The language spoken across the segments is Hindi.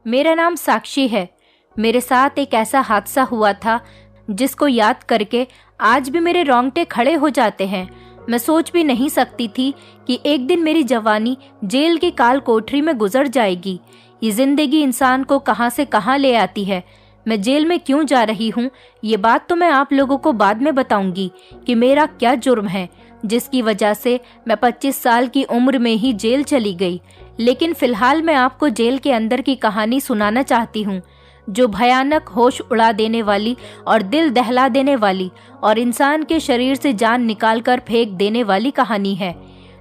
मेरा नाम साक्षी है। मेरे साथ एक ऐसा हादसा हुआ था जिसको याद करके आज भी मेरे रोंगटे खड़े हो जाते हैं। मैं सोच भी नहीं सकती थी कि एक दिन मेरी जवानी जेल की काल कोठरी में गुजर जाएगी। ये जिंदगी इंसान को कहां से कहां ले आती है। मैं जेल में क्यों जा रही हूँ, ये बात तो मैं आप लोगों को बाद में बताऊंगी कि मेरा क्या जुर्म है जिसकी वजह से मैं 25 साल की उम्र में ही जेल चली गई। लेकिन फिलहाल मैं आपको जेल के अंदर की कहानी सुनाना चाहती हूँ, जो भयानक, होश उड़ा देने वाली और दिल दहला देने वाली और इंसान के शरीर से जान निकाल कर फेंक देने वाली कहानी है।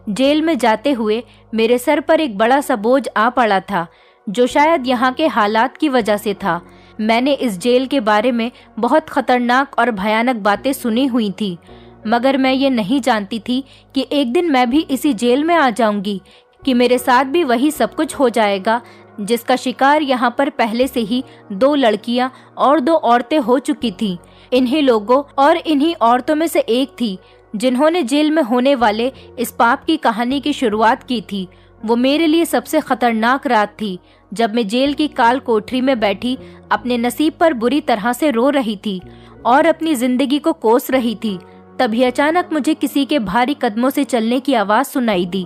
जेल में जाते हुए मेरे सर पर एक बड़ा सा बोझ आ पड़ा था, जो शायद यहाँ के हालात की वजह से था। मैंने इस जेल के बारे में बहुत खतरनाक और भयानक बातें सुनी हुई थी, मगर मैं ये नहीं जानती थी कि एक दिन मैं भी इसी जेल में आ जाऊंगी, कि मेरे साथ भी वही सब कुछ हो जाएगा जिसका शिकार यहाँ पर पहले से ही 2 लड़कियां और 2 औरतें हो चुकी थीं। इन्हीं लोगों और इन्हीं औरतों में से एक थी जिन्होंने जेल में होने वाले इस पाप की कहानी की शुरुआत की थी। वो मेरे लिए सबसे खतरनाक रात थी, जब मैं जेल की काल कोठरी में बैठी अपने नसीब पर बुरी तरह से रो रही थी और अपनी जिंदगी को कोस रही थी। तभी अचानक मुझे किसी के भारी कदमों से चलने की आवाज सुनाई दी।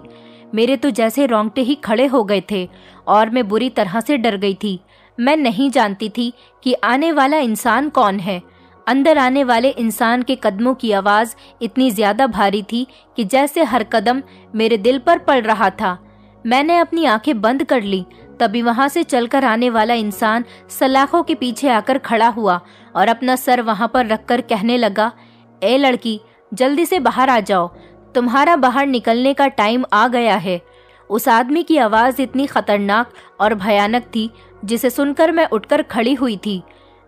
मेरे तो जैसे रोंगटे ही खड़े हो गए थे और मैं बुरी तरह से डर गई थी। मैं नहीं जानती थी कि आने वाला इंसान कौन है। अंदर आने वाले इंसान के कदमों की आवाज इतनी ज्यादा भारी थी कि जैसे हर कदम मेरे दिल पर पड़ रहा था। मैंने अपनी आंखें बंद कर ली। तभी वहां से चलकर आने वाला इंसान सलाखों के पीछे आकर खड़ा हुआ और अपना सर वहां पर रखकर कहने लगा, ए लड़की, जल्दी से बाहर आ जाओ, तुम्हारा बाहर निकलने का टाइम आ गया है। उस आदमी की आवाज इतनी खतरनाक और भयानक थी जिसे सुनकर मैं उठकर खड़ी हुई थी।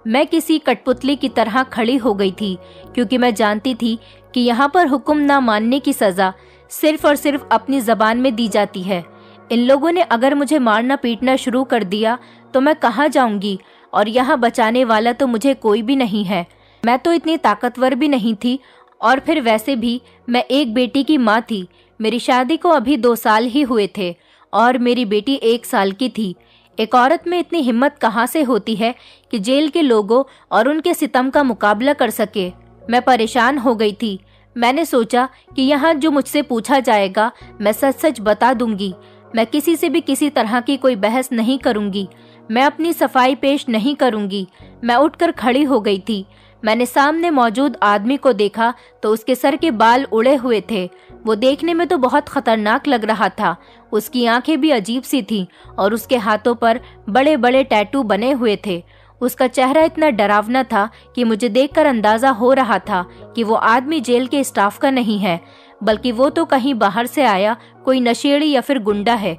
मैं किसी कठपुतली की तरह खड़ी हो गई थी, क्योंकि मैं जानती थी कि यहाँ पर हुक्म ना मानने की सजा सिर्फ और सिर्फ अपनी जबान में दी जाती है। इन लोगों ने अगर मुझे मारना पीटना शुरू कर दिया तो मैं कहाँ जाऊंगी, और यहाँ बचाने वाला तो मुझे कोई भी नहीं है। मैं तो इतनी ताकतवर भी नहीं थी, और फिर वैसे भी मैं एक बेटी की माँ थी। मेरी शादी को अभी 2 साल ही हुए थे और मेरी बेटी 1 साल की थी। एक औरत में इतनी हिम्मत कहाँ से होती है कि जेल के लोगों और उनके सितम का मुकाबला कर सके। मैं परेशान हो गई थी। मैंने सोचा कि यहाँ जो मुझसे पूछा जाएगा मैं सच सच बता दूंगी। मैं किसी से भी किसी तरह की कोई बहस नहीं करूंगी। मैं अपनी सफाई पेश नहीं करूंगी। मैं उठकर खड़ी हो गई थी। मैंने सामने मौजूद आदमी को देखा तो उसके सर के बाल उड़े हुए थे। वो देखने में तो बहुत खतरनाक लग रहा था। उसकी आंखें भी अजीब सी थीं और उसके हाथों पर बड़े बड़े टैटू बने हुए थे। उसका चेहरा इतना डरावना था कि मुझे देखकर अंदाजा हो रहा था कि वो आदमी जेल के स्टाफ का नहीं है, बल्कि वो तो कहीं बाहर से आया कोई नशेड़ी या फिर गुंडा है।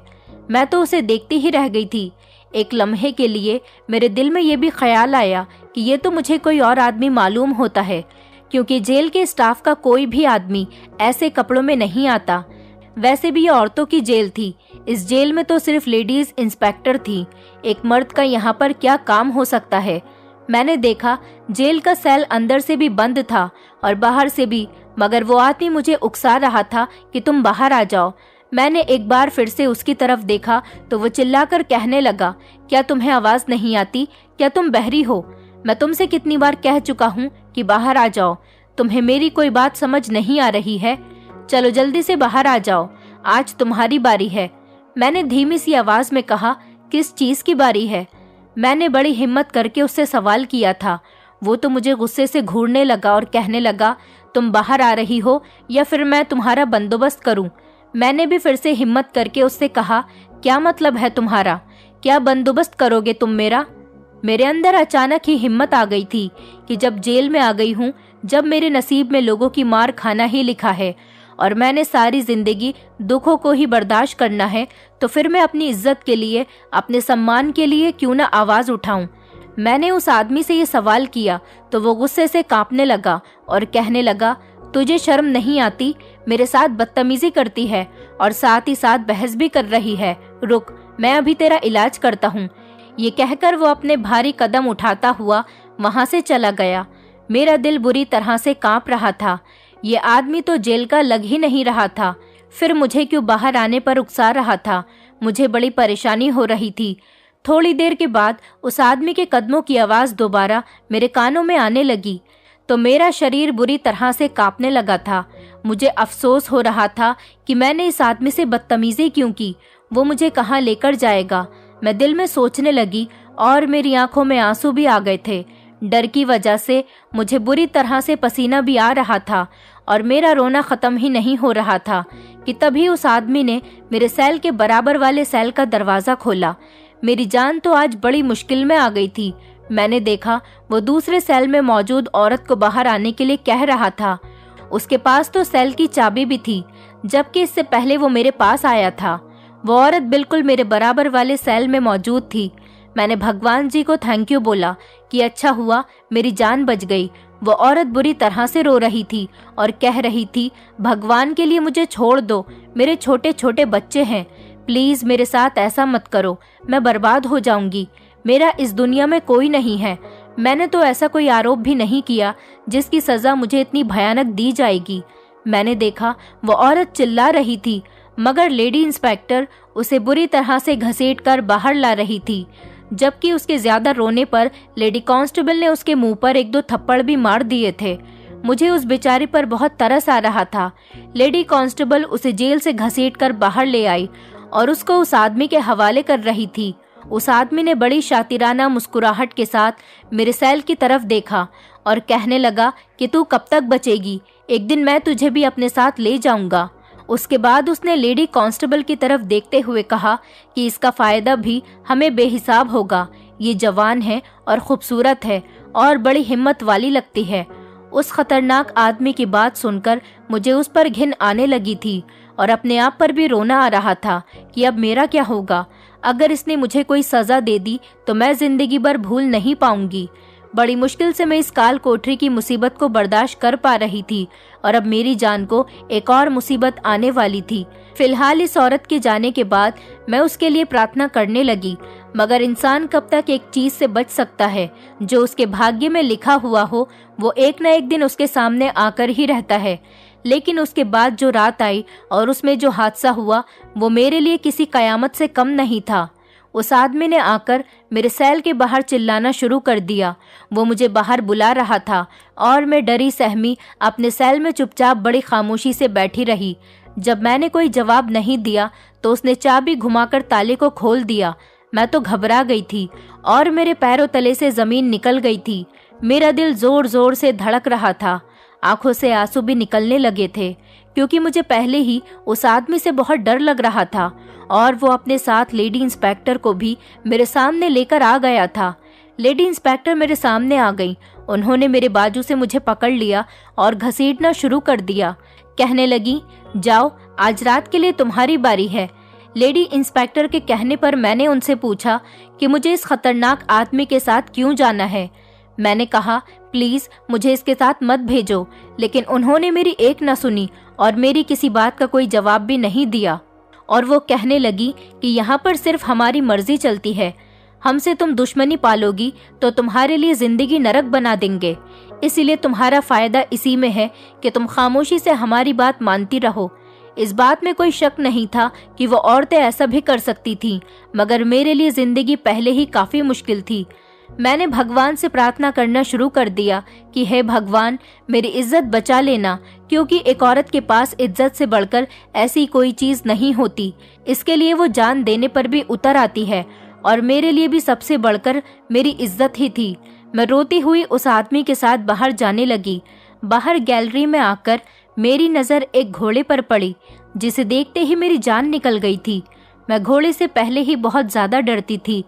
मैं तो उसे देखती ही रह गई थी। एक लम्हे के लिए मेरे दिल में ये भी ख्याल आया कि ये तो मुझे कोई और आदमी मालूम होता है, क्योंकि जेल के स्टाफ का कोई भी आदमी ऐसे कपड़ों में नहीं आता। वैसे भी ये औरतों की जेल थी। इस जेल में तो सिर्फ लेडीज इंस्पेक्टर थी। एक मर्द का यहाँ पर क्या काम हो सकता है। मैंने देखा जेल का सेल अंदर से भी बंद था और बाहर से भी, मगर वो आदमी मुझे उकसा रहा था कि तुम बाहर आ जाओ। मैंने एक बार फिर से उसकी तरफ देखा तो वो चिल्लाकर कहने लगा, क्या तुम्हें आवाज नहीं आती? क्या तुम बहरी हो? मैं तुमसे कितनी बार कह चुका हूँ कि बाहर आ जाओ। तुम्हें मेरी कोई बात समझ नहीं आ रही है? चलो जल्दी से बाहर आ जाओ, आज तुम्हारी बारी है। मैंने धीमी सी आवाज में कहा, किस चीज की बारी है? मैंने बड़ी हिम्मत करके उससे सवाल किया था। वो तो मुझे गुस्से से घूरने लगा और कहने लगा, तुम बाहर आ रही हो या फिर मैं तुम्हारा बंदोबस्त करूं? मैंने भी फिर से हिम्मत करके उससे कहा, क्या मतलब है तुम्हारा? क्या बंदोबस्त करोगे तुम मेरा? मेरे अंदर अचानक ही हिम्मत आ गई थी कि जब जेल में आ गई हूँ, जब मेरे नसीब में लोगों की मार खाना ही लिखा है और मैंने सारी जिंदगी दुखों को ही बर्दाश्त करना है, तो फिर मैं अपनी इज्जत के लिए, अपने सम्मान के लिए क्यों ना आवाज उठाऊं। मैंने उस आदमी से ये सवाल किया तो वो गुस्से से कांपने लगा और कहने लगा, तुझे शर्म नहीं आती? मेरे साथ बदतमीजी करती है और साथ ही साथ बहस भी कर रही है। रुक, मैं अभी तेरा इलाज करता हूँ। ये कहकर वो अपने भारी कदम उठाता हुआ वहां से चला गया। मेरा दिल बुरी तरह से कांप रहा था। ये आदमी तो जेल का लग ही नहीं रहा था, फिर मुझे क्यों बाहर आने पर उकसा रहा था? मुझे बड़ी परेशानी हो रही थी। थोड़ी देर के बाद उस आदमी के कदमों की आवाज़ दोबारा मेरे कानों में आने लगी तो मेरा शरीर बुरी तरह से कांपने लगा था। मुझे अफसोस हो रहा था कि मैंने इस आदमी से बदतमीजी क्यों की। वो मुझे कहाँ लेकर जाएगा, मैं दिल में सोचने लगी और मेरी आंखों में आंसू भी आ गए थे। डर की वजह से मुझे बुरी तरह से पसीना भी आ रहा था और मेरा रोना ख़त्म ही नहीं हो रहा था कि तभी उस आदमी ने मेरे सेल के बराबर वाले सेल का दरवाज़ा खोला। मेरी जान तो आज बड़ी मुश्किल में आ गई थी। मैंने देखा वो दूसरे सेल में मौजूद औरत को बाहर आने के लिए कह रहा था। उसके पास तो सेल की चाबी भी थी, जबकि इससे पहले वो मेरे पास आया था। वो औरत बिल्कुल मेरे बराबर वाले सेल में मौजूद थी। मैंने भगवान जी को थैंक यू बोला कि अच्छा हुआ मेरी जान बच गई। वो औरत बुरी तरह से रो रही थी और कह रही थी, भगवान के लिए मुझे छोड़ दो, मेरे छोटे छोटे बच्चे हैं, प्लीज़ मेरे साथ ऐसा मत करो, मैं बर्बाद हो जाऊंगी। मेरा इस दुनिया में कोई नहीं है। मैंने तो ऐसा कोई आरोप भी नहीं किया जिसकी सज़ा मुझे इतनी भयानक दी जाएगी। मैंने देखा वो औरत चिल्ला रही थी, मगर लेडी इंस्पेक्टर उसे बुरी तरह से घसीटकर बाहर ला रही थी, जबकि उसके ज्यादा रोने पर लेडी कांस्टेबल ने उसके मुंह पर 1-2 थप्पड़ भी मार दिए थे। मुझे उस बेचारी पर बहुत तरस आ रहा था। लेडी कांस्टेबल उसे जेल से घसीटकर बाहर ले आई और उसको उस आदमी के हवाले कर रही थी। उस आदमी ने बड़ी शातिराना मुस्कुराहट के साथ मेरे सेल की तरफ देखा और कहने लगा कि तू कब तक बचेगी, एक दिन मैं तुझे भी अपने साथ ले जाऊंगा। उसके बाद उसने लेडी कांस्टेबल की तरफ देखते हुए कहा कि इसका फ़ायदा भी हमें बेहिसाब होगा। ये जवान है और खूबसूरत है और बड़ी हिम्मत वाली लगती है। उस खतरनाक आदमी की बात सुनकर मुझे उस पर घिन आने लगी थी और अपने आप पर भी रोना आ रहा था कि अब मेरा क्या होगा। अगर इसने मुझे कोई सज़ा दे दी तो मैं ज़िंदगी भर भूल नहीं पाऊंगी। बड़ी मुश्किल से मैं इस काल कोठरी की मुसीबत को बर्दाश्त कर पा रही थी और अब मेरी जान को एक और मुसीबत आने वाली थी। फिलहाल इस औरत के जाने के बाद मैं उसके लिए प्रार्थना करने लगी, मगर इंसान कब तक एक चीज़ से बच सकता है? जो उसके भाग्य में लिखा हुआ हो वो एक न एक दिन उसके सामने आकर ही रहता है। लेकिन उसके बाद जो रात आई और उसमें जो हादसा हुआ वो मेरे लिए किसी कयामत से कम नहीं था। उस आदमी ने आकर मेरे सेल के बाहर चिल्लाना शुरू कर दिया। वो मुझे बाहर बुला रहा था और मैं डरी सहमी अपने सेल में चुपचाप बड़ी खामोशी से बैठी रही। जब मैंने कोई जवाब नहीं दिया तो उसने चाबी घुमाकर ताले को खोल दिया। मैं तो घबरा गई थी और मेरे पैरों तले से ज़मीन निकल गई थी। मेरा दिल ज़ोर ज़ोर से धड़क रहा था। आंखों से आंसू भी निकलने लगे थे क्योंकि मुझे पहले ही उस आदमी से बहुत डर लग रहा था और वो अपने साथ लेडी इंस्पेक्टर को भी मेरे सामने लेकर आ गया था। लेडी इंस्पेक्टर मेरे सामने आ गई। उन्होंने मेरे बाजू से मुझे पकड़ लिया और घसीटना शुरू कर दिया। कहने लगी, जाओ आज रात के लिए तुम्हारी बारी है। लेडी इंस्पेक्टर के कहने पर मैंने उनसे पूछा कि मुझे इस खतरनाक आदमी के साथ क्यों जाना है। मैंने कहा, प्लीज़ मुझे इसके साथ मत भेजो, लेकिन उन्होंने मेरी एक न सुनी और मेरी किसी बात का कोई जवाब भी नहीं दिया। और वो कहने लगी कि यहाँ पर सिर्फ हमारी मर्जी चलती है, हमसे तुम दुश्मनी पालोगी तो तुम्हारे लिए ज़िंदगी नरक बना देंगे। इसीलिए तुम्हारा फ़ायदा इसी में है कि तुम खामोशी से हमारी बात मानती रहो। इस बात में कोई शक नहीं था कि वो औरतें ऐसा भी कर सकती थीं, मगर मेरे लिए ज़िंदगी पहले ही काफ़ी मुश्किल थी। मैंने भगवान से प्रार्थना करना शुरू कर दिया कि हे भगवान, मेरी इज्जत बचा लेना, क्योंकि एक औरत के पास इज्जत से बढ़कर ऐसी कोई चीज़ नहीं होती। इसके लिए वो जान देने पर भी उतर आती है और मेरे लिए भी सबसे बढ़कर मेरी इज्जत ही थी। मैं रोती हुई उस आदमी के साथ बाहर जाने लगी। बाहर गैलरी में आकर मेरी नज़र एक घोड़े पर पड़ी, जिसे देखते ही मेरी जान निकल गई थी। मैं घोड़े से पहले ही बहुत ज़्यादा डरती थी,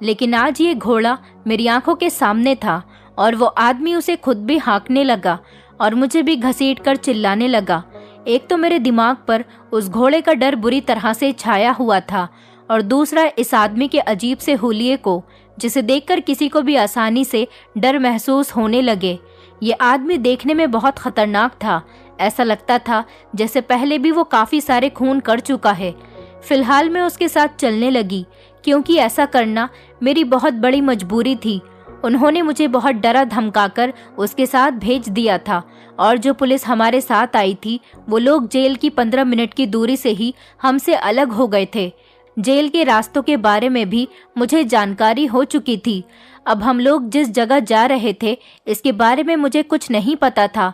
लेकिन आज ये घोड़ा मेरी आंखों के सामने था और वो आदमी उसे खुद भी हाँकने लगा और मुझे भी घसीटकर चिल्लाने लगा। एक तो मेरे दिमाग पर उस घोड़े का डर बुरी तरह से छाया हुआ था और दूसरा इस आदमी के अजीब से हुलिये को, जिसे देखकर किसी को भी आसानी से डर महसूस होने लगे। ये आदमी देखने में बहुत खतरनाक था। ऐसा लगता था जैसे पहले भी वो काफ़ी सारे खून कर चुका है। फिलहाल मैं उसके साथ चलने लगी, क्योंकि ऐसा करना मेरी बहुत बड़ी मजबूरी थी। उन्होंने मुझे बहुत डरा धमकाकर उसके साथ भेज दिया था और जो पुलिस हमारे साथ आई थी वो लोग जेल की 15 मिनट की दूरी से ही हमसे अलग हो गए थे। जेल के रास्तों के बारे में भी मुझे जानकारी हो चुकी थी। अब हम लोग जिस जगह जा रहे थे इसके बारे में मुझे कुछ नहीं पता था,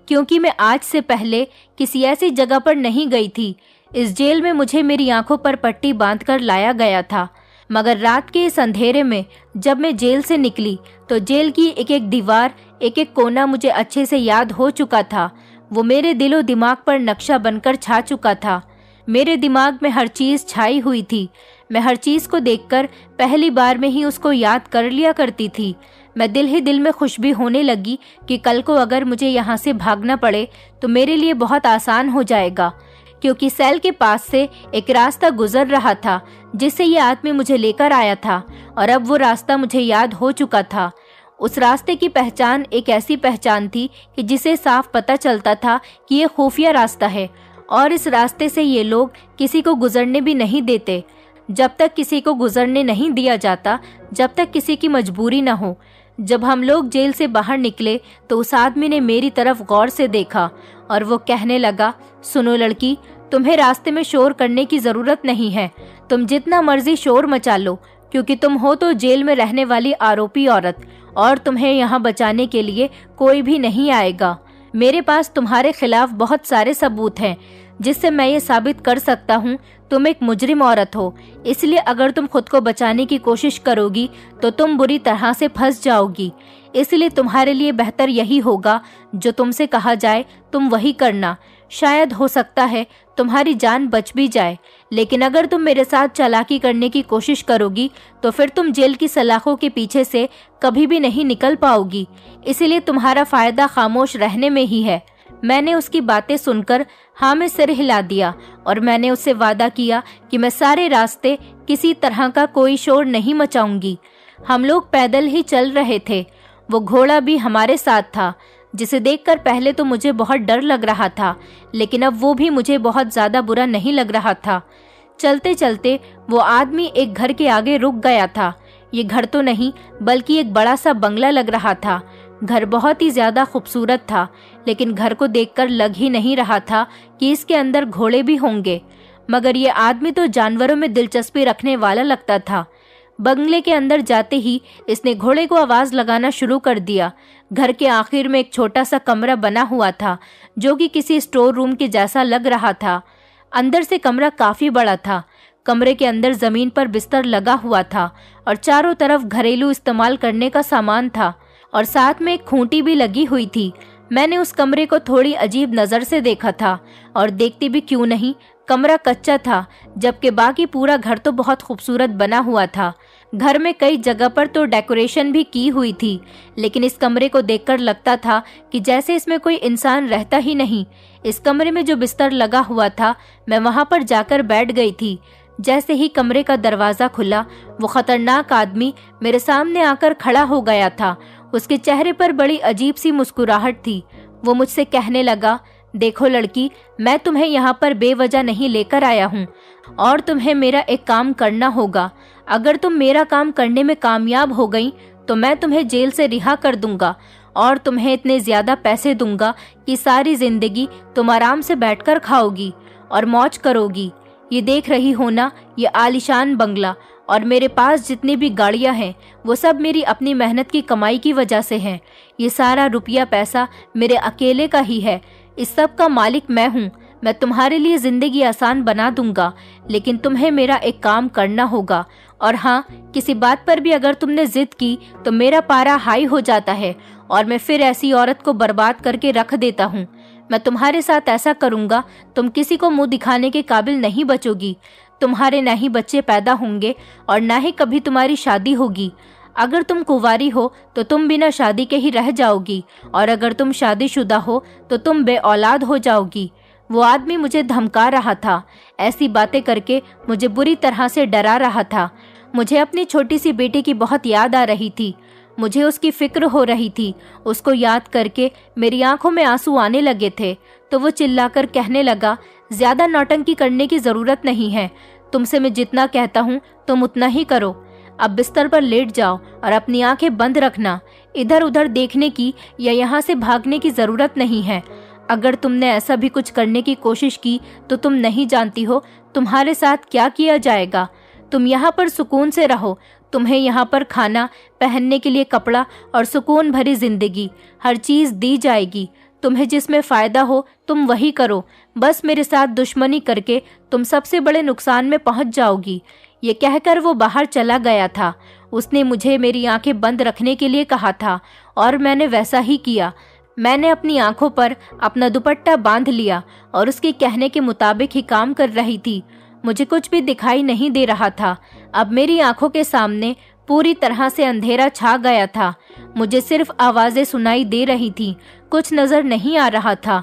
क्योंकि मैं आज से पहले किसी ऐसी जगह पर नहीं गई थी। इस जेल में मुझे मेरी आंखों पर पट्टी बांधकर लाया गया था, मगर रात के इस अंधेरे में जब मैं जेल से निकली तो जेल की एक एक दीवार, एक एक कोना मुझे अच्छे से याद हो चुका था। वो मेरे दिलो दिमाग पर नक्शा बनकर छा चुका था। मेरे दिमाग में हर चीज़ छाई हुई थी। मैं हर चीज़ को देखकर पहली बार में ही उसको याद कर लिया करती थी। मैं दिल ही दिल में खुश भी होने लगी कि कल को अगर मुझे यहाँ से भागना पड़े तो मेरे लिए बहुत आसान हो जाएगा, क्योंकि सेल के पास से एक रास्ता गुजर रहा था जिससे ये आदमी मुझे लेकर आया था, और अब वो रास्ता मुझे याद हो चुका था। उस रास्ते की पहचान एक ऐसी पहचान थी कि जिसे साफ पता चलता था कि ये खुफिया रास्ता है, और इस रास्ते से ये लोग किसी को गुजरने भी नहीं देते। जब तक किसी को गुजरने नहीं दिया जाता, जब तक किसी की मजबूरी न हो। जब हम लोग जेल से बाहर निकले तो उस आदमी ने मेरी तरफ गौर से देखा और वो कहने लगा, सुनो लड़की, तुम्हें रास्ते में शोर करने की ज़रूरत नहीं है। तुम जितना मर्जी शोर मचा लो, क्योंकि तुम हो तो जेल में रहने वाली आरोपी औरत, और तुम्हें यहाँ बचाने के लिए कोई भी नहीं आएगा। मेरे पास तुम्हारे खिलाफ बहुत सारे सबूत हैं जिससे मैं ये साबित कर सकता हूँ तुम एक मुजरिम औरत हो। इसलिए अगर तुम खुद को बचाने की कोशिश करोगी तो तुम बुरी तरह से फंस जाओगी। इसलिए तुम्हारे लिए बेहतर यही होगा जो तुमसे कहा जाए तुम वही करना। शायद हो सकता है तुम्हारी जान बच भी जाए, लेकिन अगर तुम मेरे साथ चालाकी करने की कोशिश करोगी तो फिर तुम जेल की सलाखों के पीछे से कभी भी नहीं निकल पाओगी। इसलिए तुम्हारा फायदा खामोश रहने में ही है। मैंने उसकी बातें सुनकर हाँ में सिर हिला दिया, और मैंने उससे वादा किया कि मैं सारे रास्ते किसी तरह का कोई शोर नहीं मचाऊंगी। हम लोग पैदल ही चल रहे थे। वो घोड़ा भी हमारे साथ था, जिसे देखकर पहले तो मुझे बहुत डर लग रहा था, लेकिन अब वो भी मुझे बहुत ज़्यादा बुरा नहीं लग रहा था। चलते चलते वो आदमी एक घर के आगे रुक गया था। ये घर तो नहीं बल्कि एक बड़ा सा बंगला लग रहा था। घर बहुत ही ज़्यादा खूबसूरत था, लेकिन घर को देखकर लग ही नहीं रहा था कि इसके अंदर घोड़े भी होंगे। मगर ये आदमी तो जानवरों में दिलचस्पी रखने वाला लगता था। बंगले के अंदर जाते ही इसने घोड़े को आवाज़ लगाना शुरू कर दिया। घर के आखिर में एक छोटा सा कमरा बना हुआ था जो कि किसी स्टोर रूम के जैसा लग रहा था। अंदर से कमरा काफ़ी बड़ा था। कमरे के अंदर ज़मीन पर बिस्तर लगा हुआ था और चारों तरफ घरेलू इस्तेमाल करने का सामान था, और साथ में एक खूंटी भी लगी हुई थी। मैंने उस कमरे को थोड़ी अजीब नज़र से देखा था, और देखती भी क्यों नहीं, कमरा कच्चा था, जबकि बाकी पूरा घर तो बहुत खूबसूरत बना हुआ था। घर में कई जगह पर तो डेकोरेशन भी की हुई थी, लेकिन इस कमरे को देखकर लगता था कि जैसे इसमें कोई इंसान रहता ही नहीं। इस कमरे में जो बिस्तर लगा हुआ था, मैं वहां पर जाकर बैठ गई थी। जैसे ही कमरे का दरवाज़ा खुला, वो खतरनाक आदमी मेरे सामने आकर खड़ा हो गया था। उसके चेहरे पर बड़ी अजीब सी मुस्कुराहट थी। वो मुझसे कहने लगा, देखो लड़की, मैं तुम्हें यहाँ पर बेवजह नहीं लेकर आया हूँ, और तुम्हें मेरा एक काम करना होगा। अगर तुम मेरा काम करने में कामयाब हो गई तो मैं तुम्हें जेल से रिहा कर दूंगा, और तुम्हें इतने ज़्यादा पैसे दूंगा कि सारी ज़िंदगी तुम आराम से बैठकर खाओगी और मौज करोगी। ये देख रही हो ना, ये आलीशान बंगला और मेरे पास जितनी भी गाड़ियाँ हैं वो सब मेरी अपनी मेहनत की कमाई की वजह से हैं। ये सारा रुपया पैसा मेरे अकेले का ही है। इस सब का मालिक मैं हूँ। मैं तुम्हारे लिए ज़िंदगी आसान बना दूंगा, लेकिन तुम्हें मेरा एक काम करना होगा। और हाँ, किसी बात पर भी अगर तुमने जिद की तो मेरा पारा हाई हो जाता है और मैं फिर ऐसी औरत को बर्बाद करके रख देता हूँ। मैं तुम्हारे साथ ऐसा करूँगा, तुम किसी को मुंह दिखाने के काबिल नहीं बचोगी। तुम्हारे ना ही बच्चे पैदा होंगे और ना ही कभी तुम्हारी शादी होगी। अगर तुम कुंवारी हो तो तुम बिना शादी के ही रह जाओगी, और अगर तुम शादीशुदा हो तो तुम बे औलाद हो जाओगी। वो आदमी मुझे धमका रहा था, ऐसी बातें करके मुझे बुरी तरह से डरा रहा था। मुझे अपनी छोटी सी बेटी की बहुत याद आ रही थी। मुझे उसकी फिक्र हो रही थी। उसको याद करके मेरी आंखों में आंसू आने लगे थे। तो वो चिल्लाकर कहने लगा, ज़्यादा नौटंकी करने की ज़रूरत नहीं है। तुमसे मैं जितना कहता हूँ तुम उतना ही करो। अब बिस्तर पर लेट जाओ और अपनी आंखें बंद रखना। इधर उधर देखने की या यहाँ से भागने की ज़रूरत नहीं है। अगर तुमने ऐसा भी कुछ करने की कोशिश की तो तुम नहीं जानती हो तुम्हारे साथ क्या किया जाएगा? तुम यहाँ पर सुकून से रहो। तुम्हें यहाँ पर खाना, पहनने के लिए कपड़ा और सुकून भरी जिंदगी, हर चीज़ दी जाएगी। तुम्हें जिसमें फ़ायदा हो तुम वही करो। बस मेरे साथ दुश्मनी करके तुम सबसे बड़े नुकसान में पहुँच जाओगी। ये कहकर वो बाहर चला गया था। उसने मुझे मेरी आंखें बंद रखने के लिए कहा था और मैंने वैसा ही किया। मैंने अपनी आंखों पर अपना दुपट्टा बांध लिया और उसके कहने के मुताबिक ही काम कर रही थी। मुझे कुछ भी दिखाई नहीं दे रहा था। अब मेरी आंखों के सामने पूरी तरह से अंधेरा छा गया था। मुझे सिर्फ आवाज़ें सुनाई दे रही थीं, कुछ नज़र नहीं आ रहा था।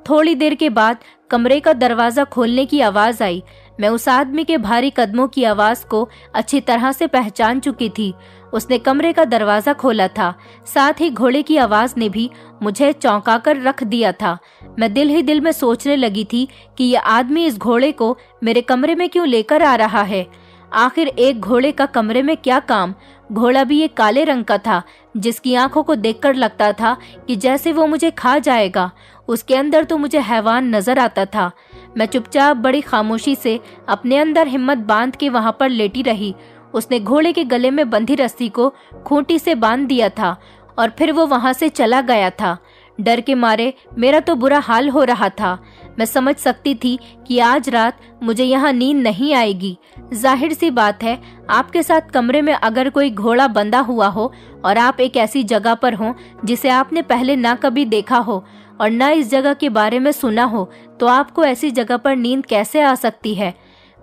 थोड़ी देर के बाद कमरे का दरवाज़ा खोलने की आवाज़ आई। मैं उस आदमी के भारी कदमों की आवाज़ को अच्छी तरह से पहचान चुकी थी। उसने कमरे का दरवाज़ा खोला था। साथ ही घोड़े की आवाज़ ने भी मुझे चौंका कर रख दिया था। मैं दिल ही दिल में सोचने लगी थी कि यह आदमी इस घोड़े को मेरे कमरे में क्यों लेकर आ रहा है। आखिर एक घोड़े का कमरे में क्या काम? घोड़ा भी एक काले रंग का था, जिसकी आंखों को देखकर लगता था कि जैसे वो मुझे खा जाएगा। उसके अंदर तो मुझे हैवान नजर आता था। मैं चुपचाप बड़ी खामोशी से अपने अंदर हिम्मत बांध के वहां पर लेटी रही। उसने घोड़े के गले में बंधी रस्सी को खूंटी से बांध दिया था और फिर वो वहां से चला गया था। डर के मारे मेरा तो बुरा हाल हो रहा था। मैं समझ सकती थी कि आज रात मुझे यहाँ नींद नहीं आएगी। जाहिर सी बात है, आपके साथ कमरे में अगर कोई घोड़ा बंधा हुआ हो और आप एक ऐसी जगह पर हो जिसे आपने पहले ना कभी देखा हो और ना इस जगह के बारे में सुना हो, तो आपको ऐसी जगह पर नींद कैसे आ सकती है।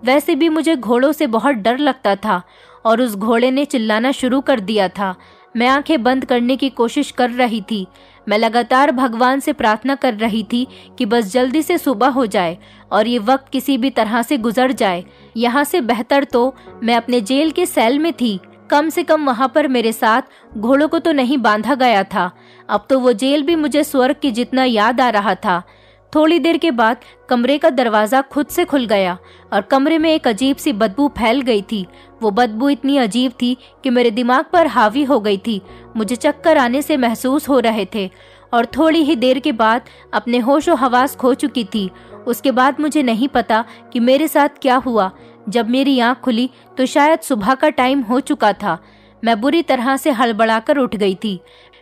वैसे भी मुझे घोड़ों से बहुत डर लगता था और उस घोड़े ने चिल्लाना शुरू कर दिया था। मैं आंखें बंद करने की कोशिश कर रही थी। मैं लगातार भगवान से प्रार्थना कर रही थी कि बस जल्दी से सुबह हो जाए और ये वक्त किसी भी तरह से गुजर जाए। यहाँ से बेहतर तो मैं अपने जेल के सेल में थी। कम से कम वहाँ पर मेरे साथ घोड़ों को तो नहीं बांधा गया था। अब तो वो जेल भी मुझे स्वर्ग की जितना याद आ रहा था। थोड़ी देर के बाद कमरे का दरवाज़ा खुद से खुल गया और कमरे में एक अजीब सी बदबू फैल गई थी। वो बदबू इतनी अजीब थी कि मेरे दिमाग पर हावी हो गई थी। मुझे चक्कर आने से महसूस हो रहे थे और थोड़ी ही देर के बाद अपने होशो हवास खो चुकी थी। उसके बाद मुझे नहीं पता कि मेरे साथ क्या हुआ। जब मेरी आँख खुली तो शायद सुबह का टाइम हो चुका था। मैं बुरी तरह से हड़बड़ाकर उठ गई थी।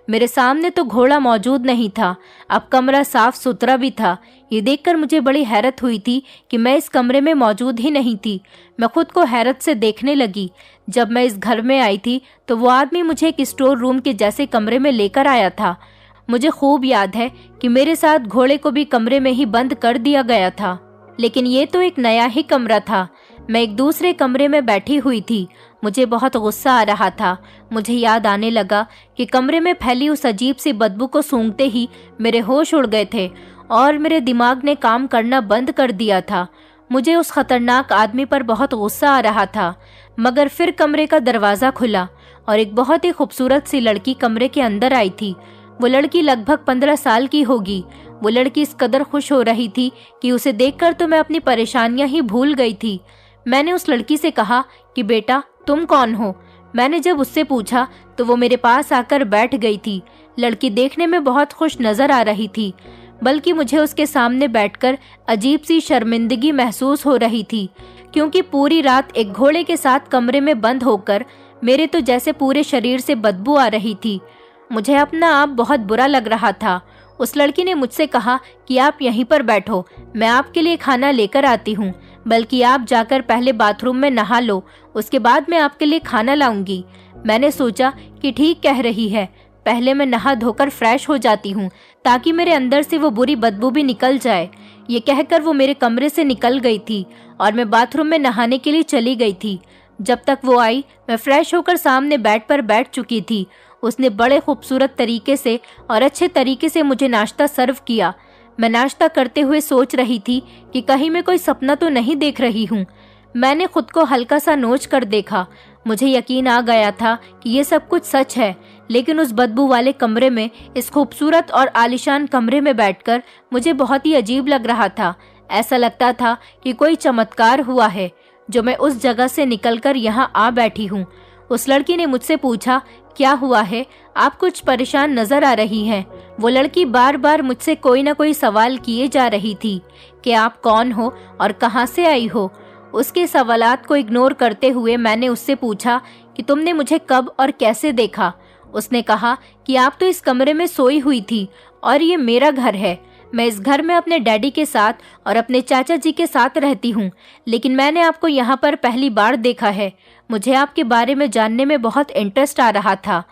मेरे सामने तो घोड़ा मौजूद नहीं था। अब कमरा साफ सुथरा भी था। ये देखकर मुझे बड़ी हैरत हुई थी कि मैं इस कमरे में मौजूद ही नहीं थी। मैं खुद को हैरत से देखने लगी। जब मैं इस घर में आई थी तो वो आदमी मुझे एक स्टोर रूम के जैसे कमरे में लेकर आया था। मुझे खूब याद है कि मेरे साथ घोड़े को भी कमरे में ही बंद कर दिया गया था, लेकिन ये तो एक नया ही कमरा था। मैं एक दूसरे कमरे में बैठी हुई थी। मुझे बहुत गुस्सा आ रहा था। मुझे याद आने लगा कि कमरे में फैली उस अजीब सी बदबू को सूंघते ही मेरे होश उड़ गए थे और मेरे दिमाग ने काम करना बंद कर दिया था। मुझे उस खतरनाक आदमी पर बहुत गुस्सा आ रहा था। मगर फिर कमरे का दरवाज़ा खुला और एक बहुत ही खूबसूरत सी लड़की कमरे के अंदर आई थी। वो लड़की लगभग 15 साल की होगी। वो लड़की इस कदर खुश हो रही थी कि उसे देखकर तो मैं अपनी परेशानियां ही भूल गई थी। मैंने उस लड़की से कहा कि बेटा तुम कौन हो? मैंने जब उससे पूछा तो वो मेरे पास आकर बैठ गई थी। लड़की देखने में बहुत खुश नजर आ रही थी, बल्कि मुझे उसके सामने बैठकर अजीब सी शर्मिंदगी महसूस हो रही थी, क्योंकि पूरी रात एक घोड़े के साथ कमरे में बंद होकर मेरे तो जैसे पूरे शरीर से बदबू आ रही थी। मुझे अपना आप बहुत बुरा लग रहा था। उस लड़की ने मुझसे कहा कि आप यहीं पर बैठो, मैं आपके लिए खाना लेकर आती हूँ, बल्कि आप जाकर पहले बाथरूम में नहा लो, उसके बाद मैं आपके लिए खाना लाऊंगी। मैंने सोचा कि ठीक कह रही है, पहले मैं नहा धोकर फ्रेश हो जाती हूँ ताकि मेरे अंदर से वो बुरी बदबू भी निकल जाए। ये कहकर वो मेरे कमरे से निकल गई थी और मैं बाथरूम में नहाने के लिए चली गई थी। जब तक वो आई मैं फ्रेश होकर सामने बेड पर बैठ चुकी थी। उसने बड़े खूबसूरत तरीके से और अच्छे तरीके से मुझे नाश्ता सर्व किया। मैं नाश्ता करते हुए सोच रही थी कि कहीं मैं कोई सपना तो नहीं देख रही हूँ। मैंने खुद को हल्का सा नोच कर देखा। मुझे यकीन आ गया था कि ये सब कुछ सच है, लेकिन उस बदबू वाले कमरे में, इस खूबसूरत और आलीशान कमरे में बैठकर मुझे बहुत ही अजीब लग रहा था। ऐसा लगता था कि कोई चमत्कार हुआ है जो मैं उस जगह से निकलकर यहाँ आ बैठी हूँ। उस लड़की ने मुझसे पूछा, क्या हुआ है? आप कुछ परेशान नजर आ रही हैं। वो लड़की बार बार मुझसे कोई ना कोई सवाल किए जा रही थी कि आप कौन हो और कहाँ से आई हो। उसके सवालात को इग्नोर करते हुए मैंने उससे पूछा कि तुमने मुझे कब और कैसे देखा। उसने कहा कि आप तो इस कमरे में सोई हुई थी और ये मेरा घर है। मैं इस घर में अपने डैडी के साथ और अपने चाचा जी के साथ रहती हूँ, लेकिन मैंने आपको यहाँ पर पहली बार देखा है। मुझे आपके बारे में जानने में बहुत इंटरेस्ट आ रहा था।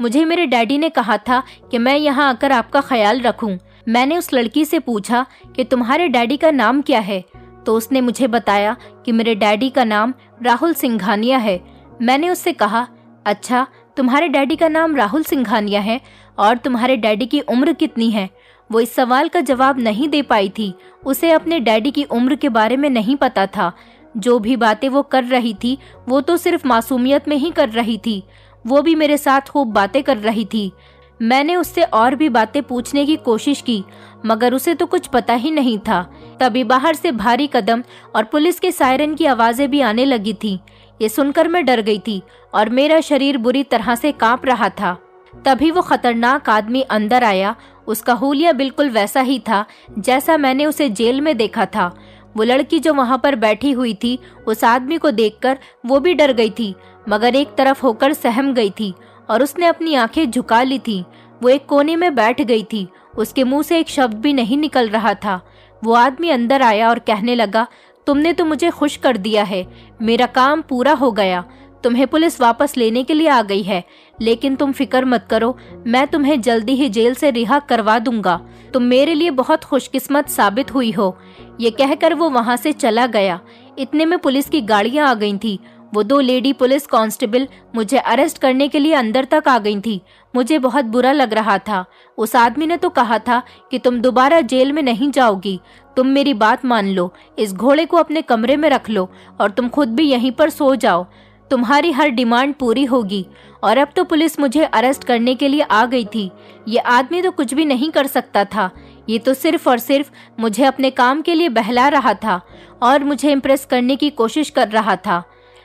मुझे मेरे डैडी ने कहा था कि मैं यहाँ आकर आपका ख्याल रखूं। मैंने उस लड़की से पूछा कि तुम्हारे डैडी का नाम क्या है, तो उसने मुझे बताया कि मेरे डैडी का नाम राहुल सिंघानिया है। मैंने उससे कहा, अच्छा, तुम्हारे डैडी का नाम राहुल सिंघानिया है और तुम्हारे डैडी की उम्र कितनी है? वो इस सवाल का जवाब नहीं दे पाई थी। उसे अपने डैडी की उम्र के बारे में नहीं पता था। जो भी बातें वो कर रही थी वो तो सिर्फ मासूमियत में ही कर रही थी। वो भी मेरे साथ खूब बातें कर रही थी। मैंने उससे और भी बातें पूछने की कोशिश की, मगर उसे तो कुछ पता ही नहीं था। तभी बाहर से भारी कदम और पुलिस के सायरन की आवाजें भी आने लगी थी। ये सुनकर मैं डर गई थी और मेरा शरीर बुरी तरह से कांप रहा था। तभी वो खतरनाक आदमी अंदर आया। उसका हुलिया बिल्कुल वैसा ही था जैसा मैंने उसे जेल में देखा था। वो लड़की जो वहां पर बैठी हुई थी, उस आदमी को देखकर वो भी डर गई थी, मगर एक तरफ होकर सहम गई थी और उसने अपनी आंखें झुका ली थी। वो एक कोने में बैठ गई थी। उसके मुंह से एक शब्द भी नहीं निकल रहा था। वो आदमी अंदर आया और कहने लगा, तुमने तो मुझे खुश कर दिया है। मेरा काम पूरा हो गया। तुम्हें पुलिस वापस लेने के लिए आ गई है, लेकिन तुम फिक्र मत करो, मैं तुम्हें जल्दी ही जेल से रिहा करवा दूंगा। तुम मेरे लिए बहुत खुशकिस्मत साबित हुई हो। ये कहकर वो वहां से चला गया। इतने में पुलिस की गाड़ियां आ गई थी। वो 2 लेडी पुलिस कांस्टेबल मुझे अरेस्ट करने के लिए अंदर तक आ गई थी। मुझे बहुत बुरा लग रहा था। उस आदमी ने तो कहा था कि तुम दोबारा जेल में नहीं जाओगी। तुम मेरी बात मान लो, इस घोड़े को अपने कमरे में रख लो और तुम खुद भी यहीं पर सो जाओ। तुम्हारी हर डिमांड पूरी होगी। और अब तो पुलिस मुझे अरेस्ट करने के लिए आ गई थी। ये आदमी तो कुछ भी नहीं कर सकता था। ये तो सिर्फ और सिर्फ मुझे अपने काम के लिए बहला रहा था और मुझे इम्प्रेस करने की कोशिश कर रहा था।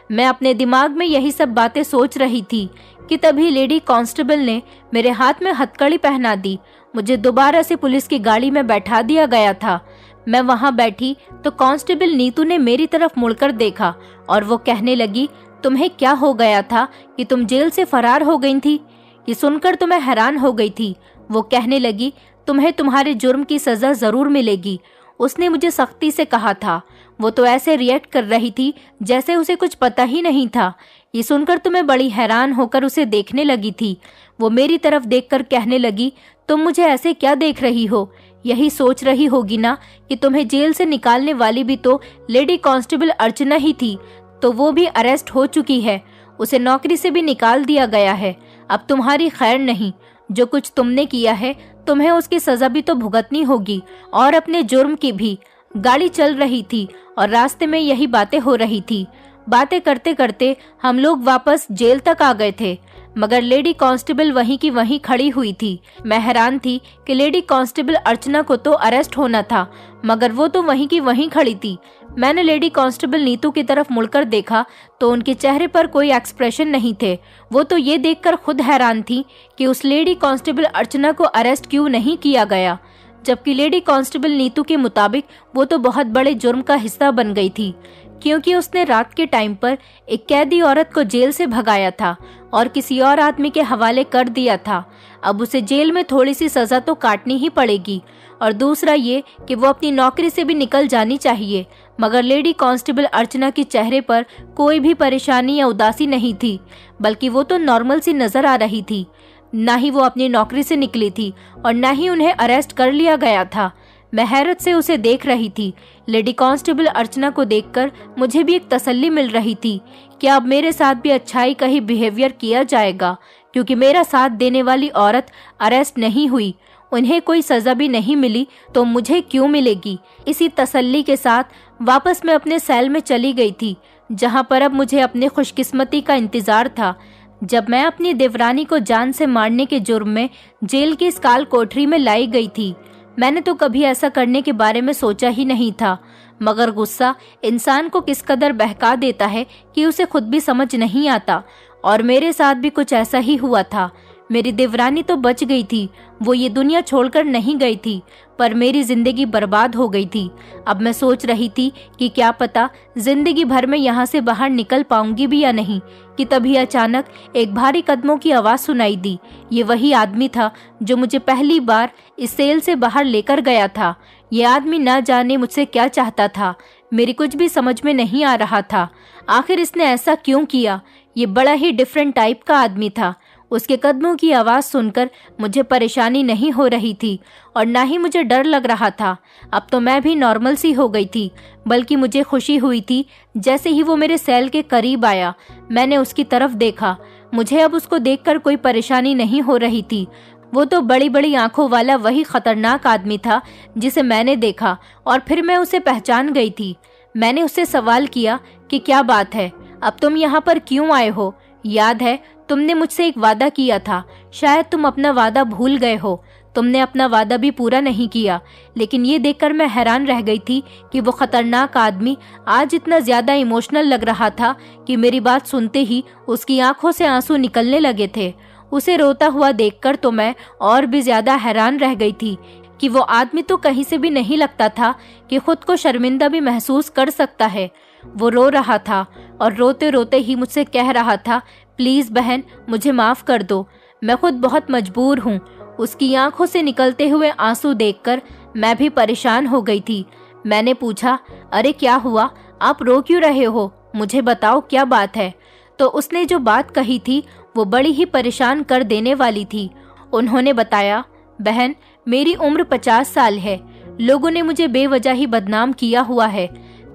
मैं अपने दिमाग में यही सब बातें सोच रही थी कि तभी लेडी कांस्टेबल ने मेरे हाथ में हथकड़ी पहना दी। मुझे दोबारा से पुलिस की गाड़ी में बैठा दिया गया था। मैं वहां बैठी तो कांस्टेबल नीतू ने मेरी तरफ मुड़कर देखा और वो कहने लगी, तुम्हें क्या हो गया था कि तुम जेल से फरार हो गई थी? ये सुनकर तो मैं हैरान हो गई थी। वो कहने लगी, तुम्हें तुम्हारे जुर्म की सजा जरूर मिलेगी। उसने मुझे सख्ती से कहा था। वो तो ऐसे रिएक्ट कर रही थी जैसे उसे कुछ पता ही नहीं था। ये सुनकर तो मैं बड़ी हैरान होकर उसे देखने लगी थी। वो मेरी तरफ देखकर कहने लगी, तुम मुझे ऐसे क्या देख रही हो? यही सोच रही होगी ना कि तुम्हें जेल से निकालने वाली भी तो लेडी कांस्टेबल अर्चना ही थी, तो वो भी अरेस्ट हो चुकी है। उसे नौकरी से भी निकाल दिया गया है। अब तुम्हारी खैर नहीं। जो कुछ तुमने किया है तुम्हें उसकी सजा भी तो भुगतनी होगी, और अपने जुर्म की भी। गाड़ी चल रही थी और रास्ते में यही बातें हो रही थी। बातें करते करते हम लोग वापस जेल तक आ गए थे, मगर लेडी कांस्टेबल वहीं की वहीं खड़ी हुई थी। मैं हैरान थी कि लेडी कांस्टेबल अर्चना को तो अरेस्ट होना था, मगर वो तो वहीं की वहीं खड़ी थी। मैंने लेडी कांस्टेबल नीतू की तरफ मुड़कर देखा तो उनके चेहरे पर कोई एक्सप्रेशन नहीं थे। वो तो ये देखकर खुद हैरान थी कि उस लेडी कांस्टेबल अर्चना को अरेस्ट क्यों नहीं किया गया, जबकि लेडी कांस्टेबल नीतू के मुताबिक वो तो बहुत बड़े जुर्म का हिस्सा बन गई थी, क्योंकि उसने रात के टाइम पर एक कैदी औरत को जेल से भगाया था और किसी और आदमी के हवाले कर दिया था। अब उसे जेल में थोड़ी सी सजा तो काटनी ही पड़ेगी, और दूसरा ये कि वो अपनी नौकरी से भी निकल जानी चाहिए। मगर लेडी कांस्टेबल अर्चना के चेहरे पर कोई भी परेशानी या उदासी नहीं थी, बल्कि वो तो नॉर्मल सी नजर आ रही थी। ना ही वो अपनी नौकरी से निकली थी और ना ही उन्हें अरेस्ट कर लिया गया था। मैं हैरत से उसे देख रही थी। लेडी कांस्टेबल अर्चना को देखकर मुझे भी एक तसल्ली मिल रही थी कि अब मेरे साथ भी अच्छाई का ही बिहेवियर किया जाएगा, क्योंकि मेरा साथ देने वाली औरत अरेस्ट नहीं हुई, उन्हें कोई सजा भी नहीं मिली, तो मुझे क्यों मिलेगी। इसी तसल्ली के साथ वापस मैं अपने सेल में चली गई थी, जहां पर अब मुझे अपने खुशकिस्मती का इंतजार था। जब मैं अपनी देवरानी को जान से मारने के जुर्म में जेल की इस काल कोठरी में लाई गई थी, मैंने तो कभी ऐसा करने के बारे में सोचा ही नहीं था। मगर गुस्सा इंसान को किस कदर बहका देता है कि उसे खुद भी समझ नहीं आता, और मेरे साथ भी कुछ ऐसा ही हुआ था। मेरी देवरानी तो बच गई थी, वो ये दुनिया छोड़कर नहीं गई थी, पर मेरी जिंदगी बर्बाद हो गई थी। अब मैं सोच रही थी कि क्या पता जिंदगी भर में यहाँ से बाहर निकल पाऊंगी भी या नहीं, कि तभी अचानक एक भारी कदमों की आवाज़ सुनाई दी। ये वही आदमी था जो मुझे पहली बार इस सेल से बाहर लेकर गया था। ये आदमी न जाने मुझसे क्या चाहता था, मेरी कुछ भी समझ में नहीं आ रहा था। आखिर इसने ऐसा क्यों किया? ये बड़ा ही डिफरेंट टाइप का आदमी था। उसके कदमों की आवाज़ सुनकर मुझे परेशानी नहीं हो रही थी और ना ही मुझे डर लग रहा था। अब तो मैं भी नॉर्मल सी हो गई थी, बल्कि मुझे खुशी हुई थी। जैसे ही वो मेरे सेल के करीब आया, मैंने उसकी तरफ देखा। मुझे अब उसको देखकर कोई परेशानी नहीं हो रही थी। वो तो बड़ी बड़ी आंखों वाला वही खतरनाक आदमी था जिसे मैंने देखा, और फिर मैं उसे पहचान गई थी। मैंने उससे सवाल किया कि क्या बात है, अब तुम यहाँ पर क्यों आए हो? याद है तुमने मुझसे एक वादा किया था, शायद तुम अपना वादा भूल गए हो। तुमने अपना वादा भी पूरा नहीं किया। लेकिन ये देखकर मैं हैरान रह गई थी कि वो खतरनाक आदमी आज इतना ज्यादा इमोशनल लग रहा था कि मेरी बात सुनते ही उसकी आंखों से आंसू निकलने लगे थे। उसे रोता हुआ देखकर तो मैं और भी ज्यादा हैरान रह गई थी कि वो आदमी तो कहीं से भी नहीं लगता था कि खुद को शर्मिंदा भी महसूस कर सकता है। वो रो रहा था और रोते रोते ही मुझसे कह रहा था, प्लीज बहन, मुझे माफ कर दो, मैं खुद बहुत मजबूर हूँ। उसकी आंखों से निकलते हुए आंसू देखकर मैं भी परेशान हो गई थी। मैंने पूछा, अरे क्या हुआ, आप रो क्यों रहे हो? मुझे बताओ क्या बात है। तो उसने जो बात कही थी वो बड़ी ही परेशान कर देने वाली थी। उन्होंने बताया, बहन, मेरी उम्र 50 साल है। लोगों ने मुझे बेवजह ही बदनाम किया हुआ है।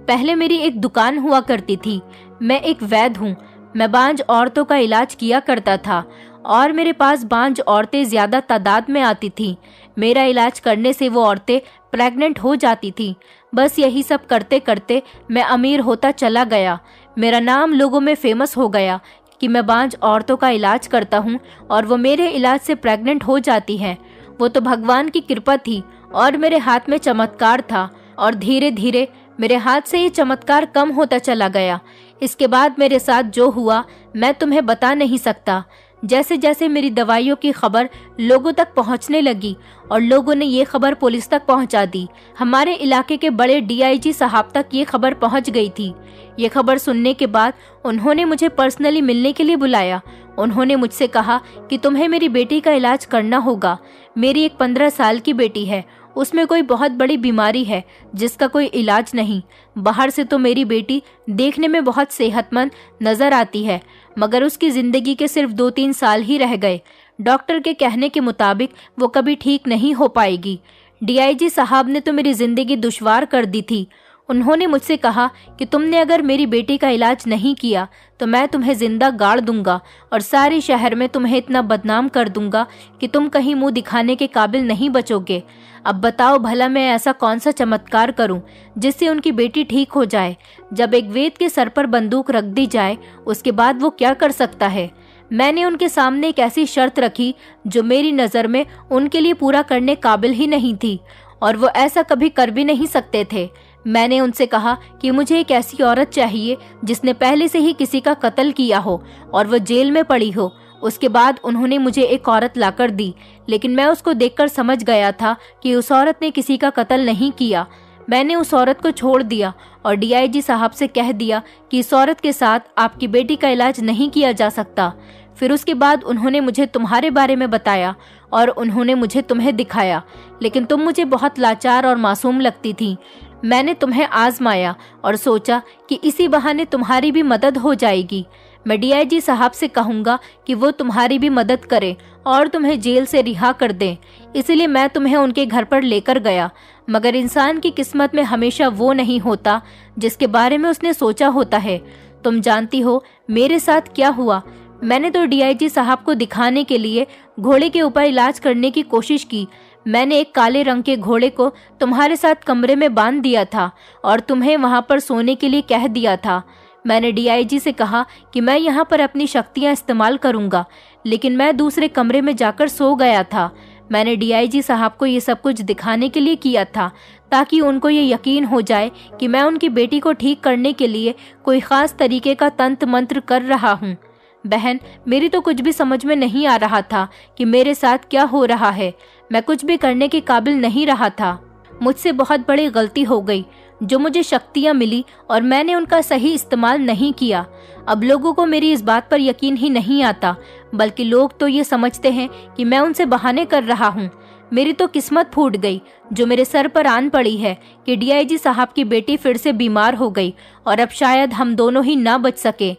पहले मेरी एक दुकान हुआ करती थी। मैं एक वैद्य हूँ। मैं बांझ औरतों का इलाज किया करता था और मेरे पास बांझ औरतें ज्यादा तादाद में आती थीं। मेरा इलाज करने से वो औरतें प्रेग्नेंट हो जाती थीं। बस यही सब करते करते मैं अमीर होता चला गया। मेरा नाम लोगों में फेमस हो गया कि मैं बांझ औरतों का इलाज करता हूँ और वो मेरे इलाज से प्रेग्नेंट हो जाती हैं। वो तो भगवान की कृपा थी और मेरे हाथ में चमत्कार था, और धीरे धीरे मेरे हाथ से ये चमत्कार कम होता चला गया। इसके बाद मेरे साथ जो हुआ मैं तुम्हें बता नहीं सकता। जैसे जैसे मेरी दवाइयों की खबर लोगों तक पहुंचने लगी और लोगों ने ये खबर पुलिस तक पहुंचा दी, हमारे इलाके के बड़े डीआईजी साहब तक ये खबर पहुंच गई थी। ये खबर सुनने के बाद उन्होंने मुझे पर्सनली मिलने के लिए बुलाया। उन्होंने मुझसे कहा कि तुम्हें मेरी बेटी का इलाज करना होगा। मेरी एक 15 साल की बेटी है, उसमें कोई बहुत बड़ी बीमारी है जिसका कोई इलाज नहीं। बाहर से तो मेरी बेटी देखने में बहुत सेहतमंद नजर आती है, मगर उसकी जिंदगी के सिर्फ 2-3 साल ही रह गए। डॉक्टर के कहने के मुताबिक वो कभी ठीक नहीं हो पाएगी। डीआईजी साहब ने तो मेरी जिंदगी दुश्वार कर दी थी। उन्होंने मुझसे कहा कि तुमने अगर मेरी बेटी का इलाज नहीं किया तो मैं तुम्हें जिंदा गाड़ दूंगा और सारे शहर में तुम्हें इतना बदनाम कर दूंगा कि तुम कहीं मुंह दिखाने के काबिल नहीं बचोगे। अब बताओ भला मैं ऐसा कौन सा चमत्कार करूं जिससे उनकी बेटी ठीक हो जाए? जब एक वेद के सर पर बंदूक रख दी जाए उसके बाद वो क्या कर सकता है? मैंने उनके सामने एक ऐसी शर्त रखी जो मेरी नज़र में उनके लिए पूरा करने काबिल ही नहीं थी, और वो ऐसा कभी कर भी नहीं सकते थे। मैंने उनसे कहा कि मुझे एक ऐसी औरत चाहिए जिसने पहले से ही किसी का कत्ल किया हो और वो जेल में पड़ी हो। उसके बाद उन्होंने मुझे एक औरत लाकर दी, लेकिन मैं उसको देखकर समझ गया था कि उस औरत ने किसी का कत्ल नहीं किया। मैंने उस औरत को छोड़ दिया और डीआईजी साहब से कह दिया कि इस औरत के साथ आपकी बेटी का इलाज नहीं किया जा सकता। फिर उसके बाद उन्होंने मुझे तुम्हारे बारे में बताया और उन्होंने मुझे तुम्हें दिखाया, लेकिन तुम मुझे बहुत लाचार और मासूम लगती थी। मैंने तुम्हें आजमाया और सोचा कि इसी बहाने तुम्हारी भी मदद हो जाएगी। मैं डीआईजी साहब से कहूँगा कि वो तुम्हारी भी मदद करे और तुम्हें जेल से रिहा कर दें। इसलिए मैं तुम्हें उनके घर पर लेकर गया, मगर इंसान की किस्मत में हमेशा वो नहीं होता जिसके बारे में उसने सोचा होता है। तुम जानती हो मेरे साथ क्या हुआ? मैंने तो डीआईजी साहब को दिखाने के लिए घोड़े के ऊपर इलाज करने की कोशिश की। मैंने एक काले रंग के घोड़े को तुम्हारे साथ कमरे में बांध दिया था और तुम्हें वहां पर सोने के लिए कह दिया था। मैंने डीआईजी से कहा कि मैं यहाँ पर अपनी शक्तियाँ इस्तेमाल करूँगा, लेकिन मैं दूसरे कमरे में जाकर सो गया था। मैंने डीआईजी साहब को ये सब कुछ दिखाने के लिए किया था ताकि उनको ये यकीन हो जाए कि मैं उनकी बेटी को ठीक करने के लिए कोई ख़ास तरीके का तंत्र मंत्र कर रहा हूँ। बहन, मेरी तो कुछ भी समझ में नहीं आ रहा था कि मेरे साथ क्या हो रहा है। मैं कुछ भी करने के काबिल नहीं रहा था। मुझसे बहुत बड़ी गलती हो गई। जो मुझे शक्तियाँ मिली और मैंने उनका सही इस्तेमाल नहीं किया। अब लोगों को मेरी इस बात पर यकीन ही नहीं आता, बल्कि लोग तो ये समझते हैं कि मैं उनसे बहाने कर रहा हूँ। मेरी तो किस्मत फूट गई जो मेरे सर पर आन पड़ी है कि डीआईजी साहब की बेटी फिर से बीमार हो गई और अब शायद हम दोनों ही ना बच सके।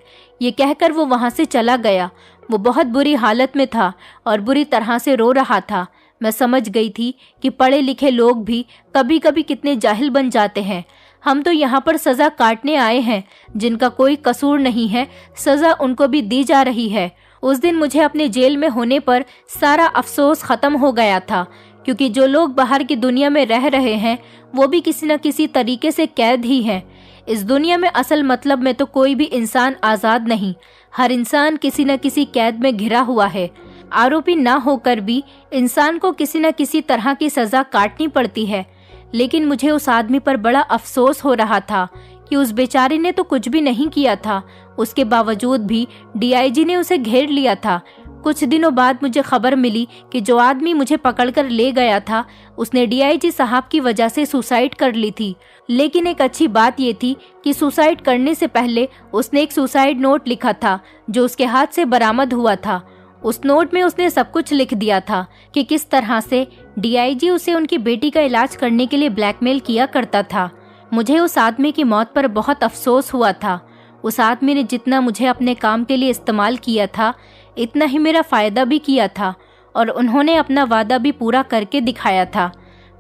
ये कहकर वो वहाँ से चला गया। वो बहुत बुरी हालत में था और बुरी तरह से रो रहा था। मैं समझ गई थी कि पढ़े लिखे लोग भी कभी कभी कितने जाहिल बन जाते हैं। हम तो यहाँ पर सज़ा काटने आए हैं, जिनका कोई कसूर नहीं है, सज़ा उनको भी दी जा रही है। उस दिन मुझे अपने जेल में होने पर सारा अफसोस ख़त्म हो गया था, क्योंकि जो लोग बाहर की दुनिया में रह रहे हैं वो भी किसी न किसी तरीके से कैद ही हैं। इस दुनिया में असल मतलब में तो कोई भी इंसान आज़ाद नहीं, हर इंसान किसी न किसी कैद में घिरा हुआ है। आरोपी ना होकर भी इंसान को किसी न किसी तरह की सज़ा काटनी पड़ती है। लेकिन मुझे उस आदमी पर बड़ा अफसोस हो रहा था कि उस बेचारे ने तो कुछ भी नहीं किया था, उसके बावजूद भी डीआईजी ने उसे घेर लिया था। कुछ दिनों बाद मुझे खबर मिली कि जो आदमी मुझे पकड़कर ले गया था उसने डीआईजी साहब की वजह से सुसाइड कर ली थी। लेकिन एक अच्छी बात ये थी कि सुसाइड करने से पहले उसने एक सुसाइड नोट लिखा था जो उसके हाथ से बरामद हुआ था। उस नोट में उसने सब कुछ लिख दिया था कि किस तरह से डीआईजी उसे उनकी बेटी का इलाज करने के लिए ब्लैकमेल किया करता था। मुझे उस आदमी की मौत पर बहुत अफसोस हुआ था। उस आदमी ने जितना मुझे अपने काम के लिए इस्तेमाल किया था, इतना ही मेरा फ़ायदा भी किया था और उन्होंने अपना वादा भी पूरा करके दिखाया था।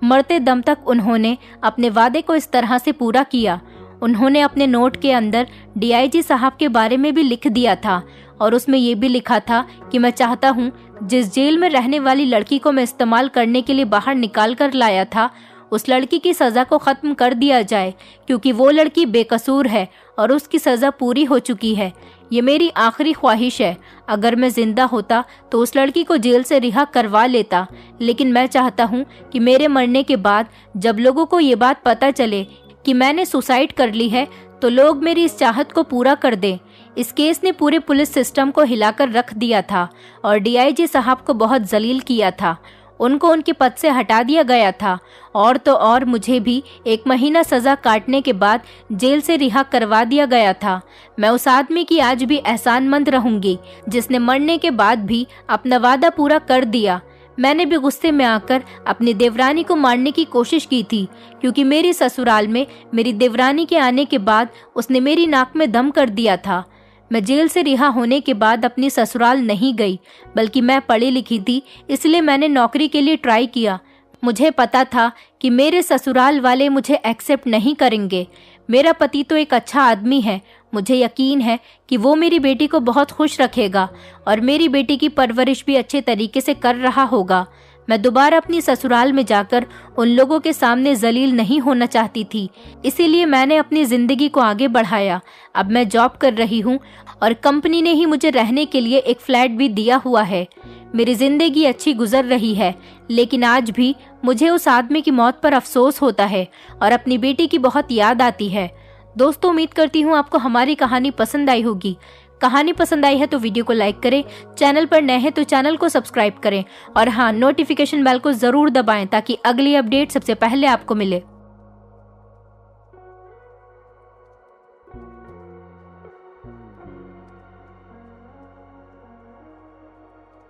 मरते दम तक उन्होंने अपने वादे को इस तरह से पूरा किया। उन्होंने अपने नोट के अंदर डीआईजी साहब के बारे में भी लिख दिया था और उसमें ये भी लिखा था कि मैं चाहता हूँ जिस जेल में रहने वाली लड़की को मैं इस्तेमाल करने के लिए बाहर निकाल कर लाया था, उस लड़की की सज़ा को ख़त्म कर दिया जाए, क्योंकि वो लड़की बेकसूर है और उसकी सज़ा पूरी हो चुकी है। ये मेरी आखिरी ख्वाहिश है। अगर मैं ज़िंदा होता तो उस लड़की को जेल से रिहा करवा लेता, लेकिन मैं चाहता हूँ कि मेरे मरने के बाद जब लोगों को ये बात पता चले कि मैंने सुसाइड कर ली है तो लोग मेरी इस चाहत को पूरा कर दें। इस केस ने पूरे पुलिस सिस्टम को हिलाकर रख दिया था और डीआईजी साहब को बहुत जलील किया था। उनको उनके पद से हटा दिया गया था और तो और मुझे भी 1 महीना सज़ा काटने के बाद जेल से रिहा करवा दिया गया था। मैं उस आदमी की आज भी एहसानमंद रहूंगी जिसने मरने के बाद भी अपना वादा पूरा कर दिया। मैंने भी गुस्से में आकर अपनी देवरानी को मारने की कोशिश की थी, क्योंकि मेरी ससुराल में मेरी देवरानी के आने के बाद उसने मेरी नाक में दम कर दिया था। मैं जेल से रिहा होने के बाद अपनी ससुराल नहीं गई, बल्कि मैं पढ़ी लिखी थी, इसलिए मैंने नौकरी के लिए ट्राई किया। मुझे पता था कि मेरे ससुराल वाले मुझे एक्सेप्ट नहीं करेंगे। मेरा पति तो एक अच्छा आदमी है, मुझे यकीन है कि वो मेरी बेटी को बहुत खुश रखेगा और मेरी बेटी की परवरिश भी अच्छे तरीके से कर रहा होगा। मैं दोबारा अपनी ससुराल में जाकर उन लोगों के सामने जलील नहीं होना चाहती थी, इसीलिए मैंने अपनी ज़िंदगी को आगे बढ़ाया। अब मैं जॉब कर रही हूँ और कंपनी ने ही मुझे रहने के लिए एक फ्लैट भी दिया हुआ है। मेरी ज़िंदगी अच्छी गुजर रही है, लेकिन आज भी मुझे उस आदमी की मौत पर अफसोस होता है और अपनी बेटी की बहुत याद आती है। दोस्तों, उम्मीद करती हूँ आपको हमारी कहानी पसंद आई होगी। कहानी पसंद आई है तो वीडियो को लाइक करें, चैनल पर नए हैं तो चैनल को सब्सक्राइब करें और हाँ, नोटिफिकेशन बेल को ज़रूर दबाएं ताकि अगली अपडेट सबसे पहले आपको मिले।